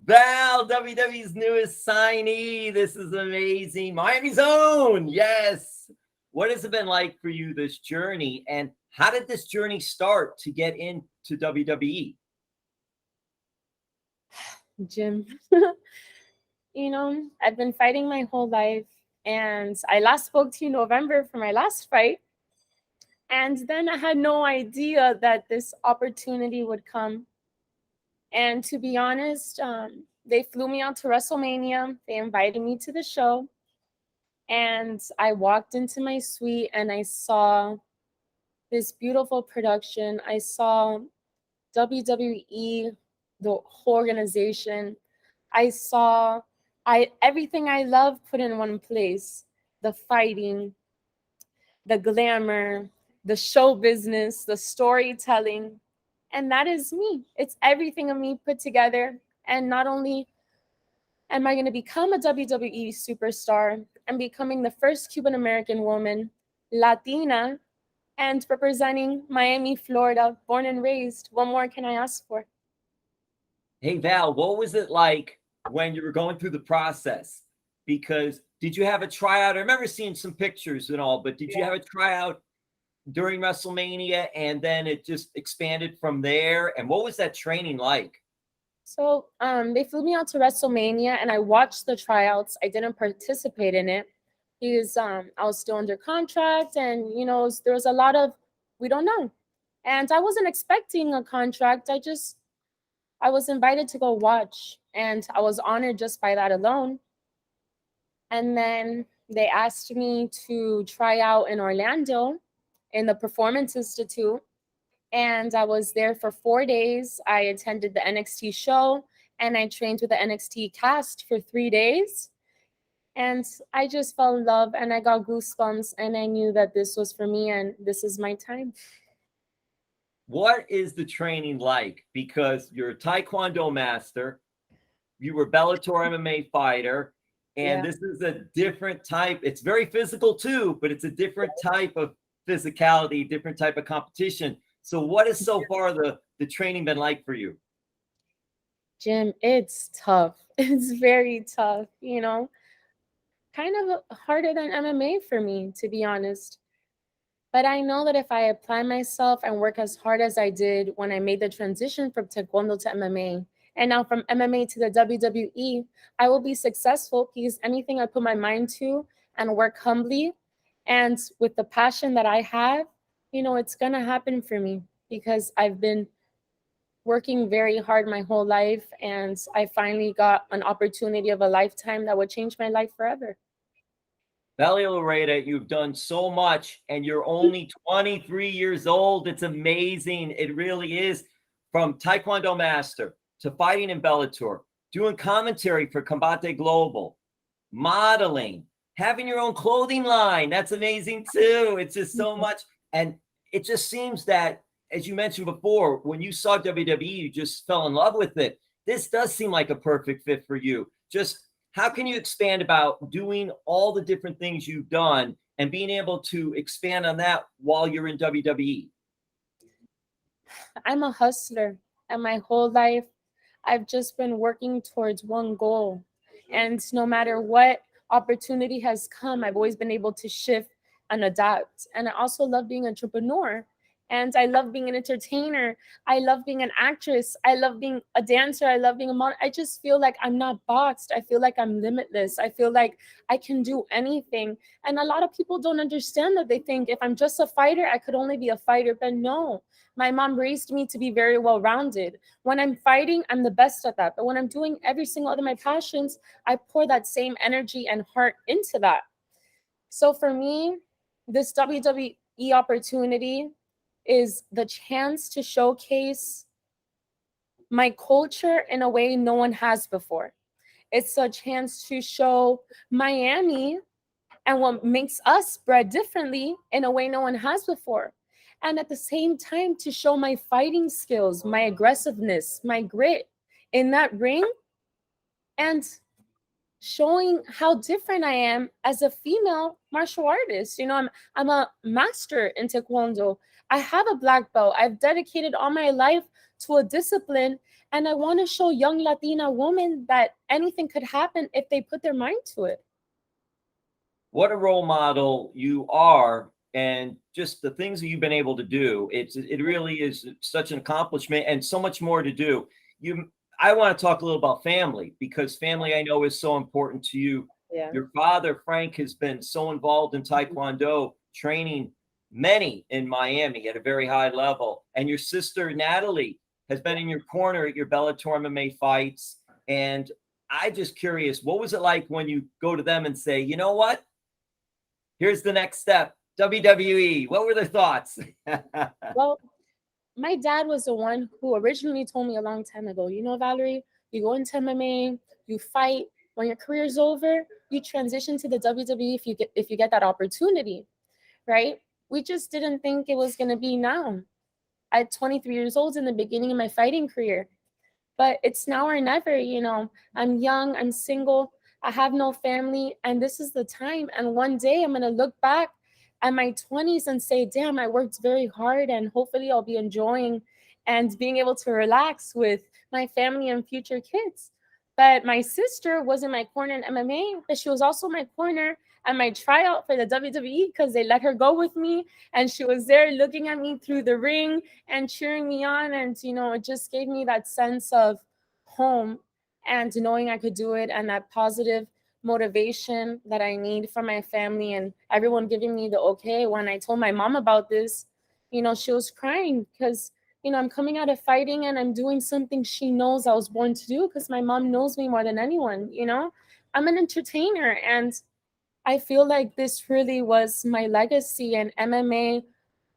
Val, WWE's newest signee. This is amazing. Miami's own. Yes. What has it been like for you, this journey? And how did this journey start to get into WWE? Jim, I've been fighting my whole life. And I last spoke to you November for my last fight. And then I had no idea that this opportunity would come. And to be honest, they flew me out to WrestleMania. They invited me to the show. And I walked into my suite and I saw this beautiful production. I saw WWE, the whole organization. I saw everything I love put in one place. The fighting, the glamour, the show business, the storytelling. And that is me. It's everything of me put together. And not only am I going to become a WWE superstar, I'm becoming the first Cuban American woman, Latina, and representing Miami, Florida, born and raised. What more can I ask for? Hey, Val, what was it like when you were going through the process? Because did you have a tryout? I remember seeing some pictures and all, but did you have a tryout during WrestleMania and then it just expanded from there? And what was that training like? So they flew me out to WrestleMania and I watched the tryouts. I didn't participate in it because I was still under contract and, there was a lot of, we don't know. And I wasn't expecting a contract. I was invited to go watch and I was honored just by that alone. And then they asked me to try out in Orlando in the Performance Institute. And I was there for 4 days. I attended the NXT show and I trained with the NXT cast for 3 days. And I just fell in love and I got goosebumps and I knew that this was for me and this is my time. What is the training like? Because you're a taekwondo master, you were Bellator MMA fighter, and this is a different type. It's very physical too, but it's a different type of physicality, different type of competition. So what has so far the training been like for you? Jim, it's tough. It's very tough, kind of harder than MMA for me, to be honest. But I know that if I apply myself and work as hard as I did when I made the transition from taekwondo to MMA, and now from MMA to the WWE, I will be successful because anything I put my mind to and work humbly and with the passion that I have, it's going to happen for me because I've been working very hard my whole life and I finally got an opportunity of a lifetime that would change my life forever. Valerie Loureda, you've done so much and you're only 23 years old. It's amazing. It really is. From Taekwondo master to fighting in Bellator, doing commentary for Combate Global, modeling, having your own clothing line. That's amazing too. It's just so much. And it just seems that, as you mentioned before, when you saw WWE, you just fell in love with it. This does seem like a perfect fit for you. Just how can you expand about doing all the different things you've done and being able to expand on that while you're in WWE? I'm a hustler, and my whole life, I've just been working towards one goal. And no matter what opportunity has come, I've always been able to shift and adapt. And I also love being an entrepreneur. And I love being an entertainer. I love being an actress. I love being a dancer. I love being a model. I just feel like I'm not boxed. I feel like I'm limitless. I feel like I can do anything. And a lot of people don't understand that. They think if I'm just a fighter, I could only be a fighter. But no, my mom raised me to be very well-rounded. When I'm fighting, I'm the best at that. But when I'm doing every single other of my passions, I pour that same energy and heart into that. So for me, this WWE opportunity is the chance to showcase my culture in a way no one has before. It's a chance to show Miami and what makes us bred differently in a way no one has before. And at the same time, to show my fighting skills, my aggressiveness, my grit in that ring, and showing how different I am as a female martial artist. I'm a master in taekwondo. I have a black belt. I've dedicated all my life to a discipline, and I want to show young Latina women that anything could happen if they put their mind to it. What a role model you are, and just the things that you've been able to do. It really is such an accomplishment, and so much more to do. I want to talk a little about family, because family, I know, is so important to you. Yeah. Your father, Frank, has been so involved in taekwondo, training many in Miami at a very high level, and your sister Natalie has been in your corner at your Bellator MMA fights. And I just curious, what was it like when you go to them and say, you know what? Here's the next step, WWE. What were their thoughts? Well, my dad was the one who originally told me a long time ago, you know, Valerie, you go into MMA, you fight. When your career's over, you transition to the WWE if you get that opportunity, right? We just didn't think it was going to be now. At 23 years old in the beginning of my fighting career. But it's now or never, you know. I'm young, I'm single, I have no family, and this is the time. And one day I'm going to look back at my 20s and say, damn, I worked very hard, and hopefully I'll be enjoying and being able to relax with my family and future kids. But my sister was in my corner in MMA, but she was also my corner at my tryout for the WWE, because they let her go with me, and she was there looking at me through the ring and cheering me on. And, you know, it just gave me that sense of home and knowing I could do it, and that positive motivation that I need from my family and everyone giving me the okay. When I told my mom about this, you know, she was crying because, you know, I'm coming out of fighting and I'm doing something she knows I was born to do, because my mom knows me more than anyone, you know. I'm an entertainer, and I feel like this really was my legacy, and MMA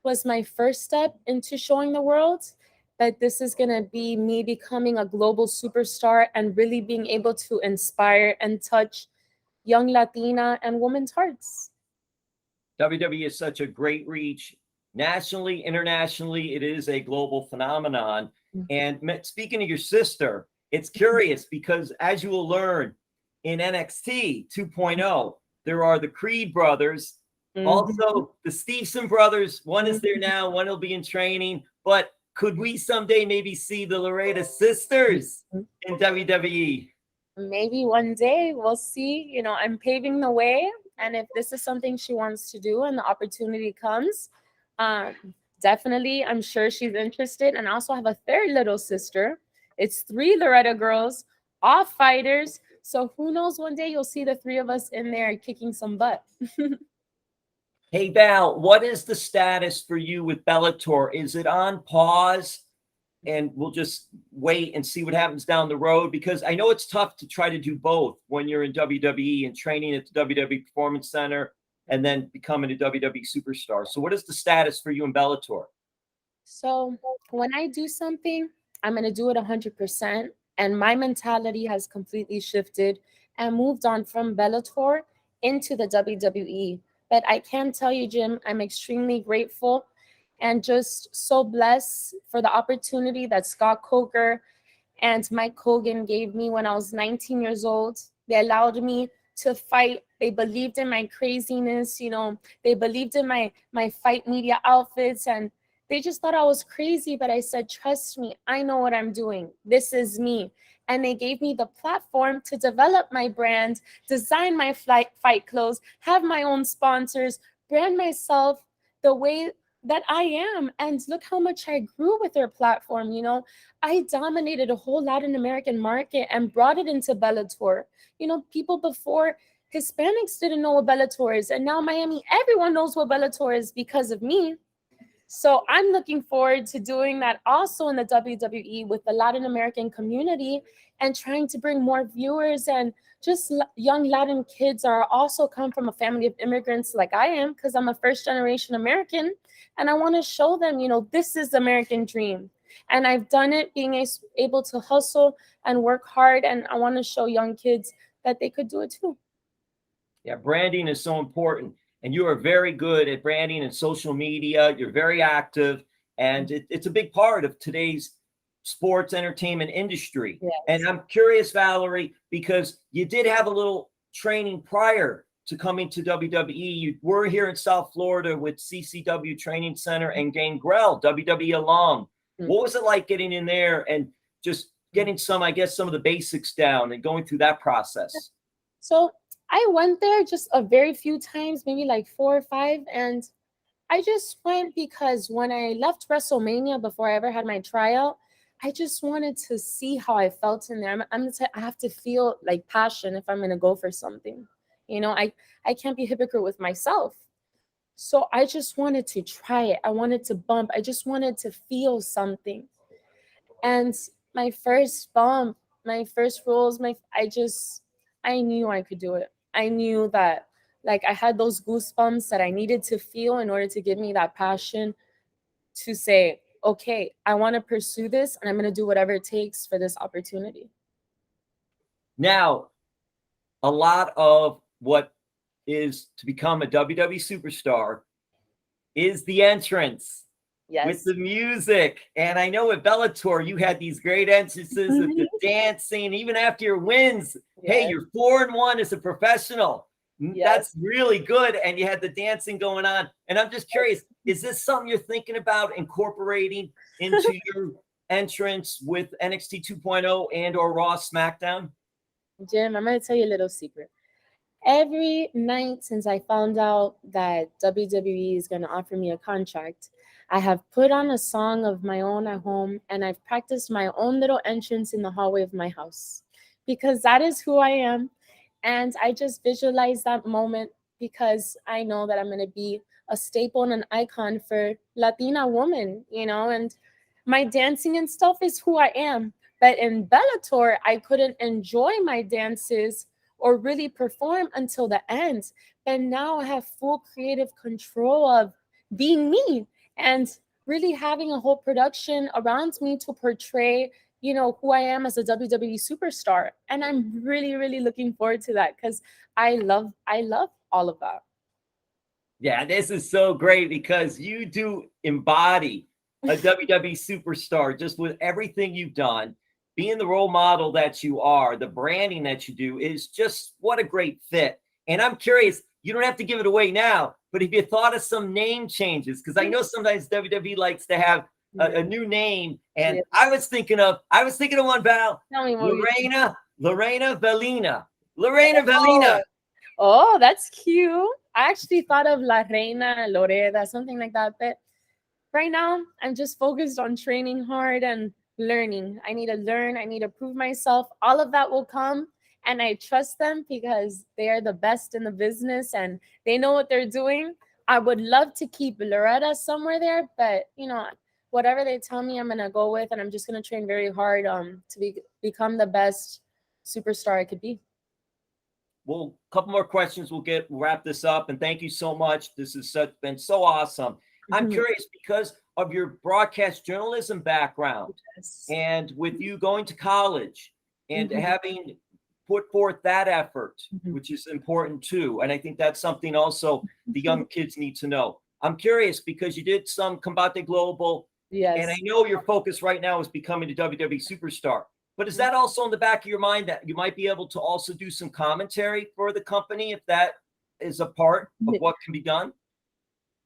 was my first step into showing the world that this is going to be me becoming a global superstar and really being able to inspire and touch young Latina and women's hearts. WWE is such a great reach nationally, internationally. It is a global phenomenon. And speaking of your sister, it's curious because, as you will learn in NXT 2.0, there are the Creed brothers, also the Stevenson brothers. One is there now, one will be in training. But could we someday maybe see the Loureda sisters in WWE? Maybe one day, we'll see. You know, I'm paving the way. And if this is something she wants to do and the opportunity comes, definitely, I'm sure she's interested. And I also have a third little sister. It's 3 Loureda girls, all fighters. So who knows, one day you'll see the 3 of us in there kicking some butt. Hey, Val, what is the status for you with Bellator? Is it on pause? And we'll just wait and see what happens down the road, because I know it's tough to try to do both when you're in WWE and training at the WWE Performance Center and then becoming a WWE Superstar. So what is the status for you in Bellator? So when I do something, I'm going to do it 100%. And my mentality has completely shifted and moved on from Bellator into the WWE. But I can tell you, Jim, I'm extremely grateful and just so blessed for the opportunity that Scott Coker and Mike Hogan gave me when I was 19 years old. They allowed me to fight. They believed in my craziness, you know, they believed in my fight media outfits, and they just thought I was crazy. But I said, trust me, I know what I'm doing. This is me. And they gave me the platform to develop my brand, design my fight clothes, have my own sponsors, brand myself the way that I am. And look how much I grew with their platform. You know, I dominated a whole Latin American market and brought it into Bellator. You know, people before, Hispanics didn't know what Bellator is. And now Miami, everyone knows what Bellator is because of me. So I'm looking forward to doing that also in the WWE with the Latin American community and trying to bring more viewers, and just young Latin kids are also come from a family of immigrants like I am, because I'm a first-generation American, and I want to show them, you know, this is the American dream. And I've done it being able to hustle and work hard, and I want to show young kids that they could do it too. Yeah, branding is so important. And you are very good at branding and social media. You're very active. And it's a big part of today's sports entertainment industry. Yes. And I'm curious, Valerie, because you did have a little training prior to coming to WWE. You were here in South Florida with CCW Training Center and Gangrel, WWE alum. What was it like getting in there and just getting some, I guess, some of the basics down and going through that process? So I went there just a very few times, maybe like 4 or 5. And I just went because when I left WrestleMania, before I ever had my tryout, I just wanted to see how I felt in there. I have to feel like passion if I'm going to go for something. You know, I can't be a hypocrite with myself. So I just wanted to try it. I wanted to bump. I just wanted to feel something. And my first bump, my first rolls, I knew I could do it. I knew that, like, I had those goosebumps that I needed to feel in order to give me that passion to say, okay, I want to pursue this and I'm going to do whatever it takes for this opportunity. Now, a lot of what is to become a WWE superstar is the entrance. Yes. With the music. And I know at Bellator, you had these great entrances with the dancing, even after your wins. Yes. Hey, you're 4-1 as a professional. Yes. That's really good. And you had the dancing going on. And I'm just curious, is this something you're thinking about incorporating into your entrance with NXT 2.0 and or Raw SmackDown? Jim, I'm going to tell you a little secret. Every night since I found out that WWE is going to offer me a contract, I have put on a song of my own at home, and I've practiced my own little entrance in the hallway of my house because that is who I am. And I just visualize that moment because I know that I'm going to be a staple and an icon for Latina women, you know, and my dancing and stuff is who I am. But in Bellator, I couldn't enjoy my dances or really perform until the end. And now I have full creative control of being me and really having a whole production around me to portray, you know, who I am as a WWE superstar. And I'm really, really looking forward to that because I love all of that. Yeah, this is so great because you do embody a WWE superstar just with everything you've done. Being the role model that you are, the branding that you do is just what a great fit. And I'm curious, you don't have to give it away now, but have you thought of some name changes? Because I know sometimes WWE likes to have a new name. And yes. I was thinking of one, Val. Lorena Valina. Oh, that's cute. I actually thought of La Reina Loureda, something like that. But right now, I'm just focused on training hard and learning. I need to learn. I need to prove myself. All of that will come. And I trust them because they are the best in the business and they know what they're doing. I would love to keep Loureda somewhere there, but you know, whatever they tell me, I'm going to go with, and I'm just going to train very hard to become the best superstar I could be. Well, a couple more questions. We'll wrap this up. And thank you so much. This has been so awesome. I'm curious because of your broadcast journalism background and with you going to college and having put forth that effort, which is important too. And I think that's something also the young kids need to know. I'm curious because you did some Combate Global. Yes. And I know your focus right now is becoming a WWE superstar. But is that also in the back of your mind that you might be able to also do some commentary for the company if that is a part of what can be done?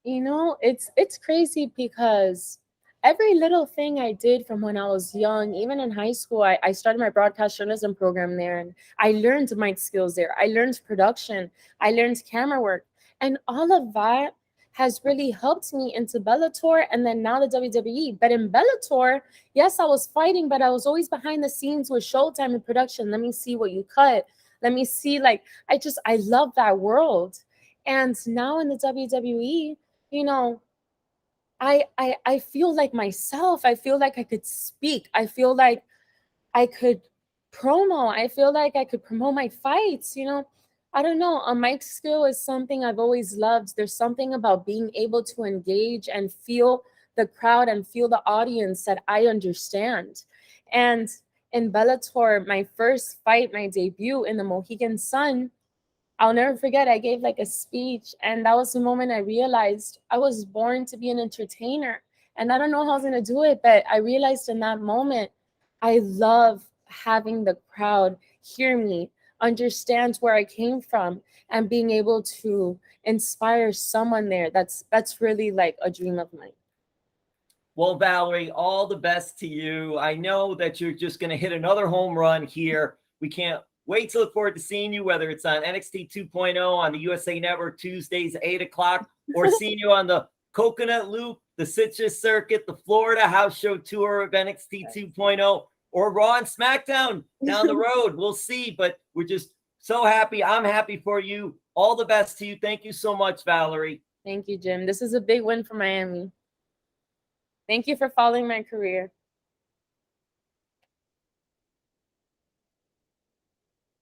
You know, it's crazy because every little thing I did from when I was young, even in high school, I started my broadcast journalism program there, and I learned mic skills there. I learned production. I learned camera work. And all of that has really helped me into Bellator and then now the WWE. But in Bellator, yes, I was fighting, but I was always behind the scenes with Showtime and production. Let me see what you cut. Let me see, like, I love that world. And now in the WWE, you know, I feel like myself. I feel like I could speak. I feel like I could promo. I feel like I could promote my fights, you know. I don't know. A mic skill is something I've always loved. There's something about being able to engage and feel the crowd and feel the audience that I understand. And in Bellator, my first fight, my debut in the Mohegan Sun, I'll never forget, I gave like a speech, and that was the moment I realized I was born to be an entertainer. And I don't know how I was going to do it, but I realized in that moment, I love having the crowd hear me. understands where I came from, and being able to inspire someone there. That's really like a dream of mine. Well, Valerie, all the best to you. I know that you're just going to hit another home run here. We can't wait to look forward to seeing you, whether it's on NXT 2.0 on the USA Network Tuesdays, 8 o'clock, or seeing you on the Coconut Loop, the Citrus Circuit, the Florida House Show Tour of NXT 2.0, or Raw and SmackDown down the road. We'll see, but we're just so happy. I'm happy for you. All the best to you. Thank you so much, Valerie. Thank you, Jim. This is a big win for Miami. Thank you for following my career.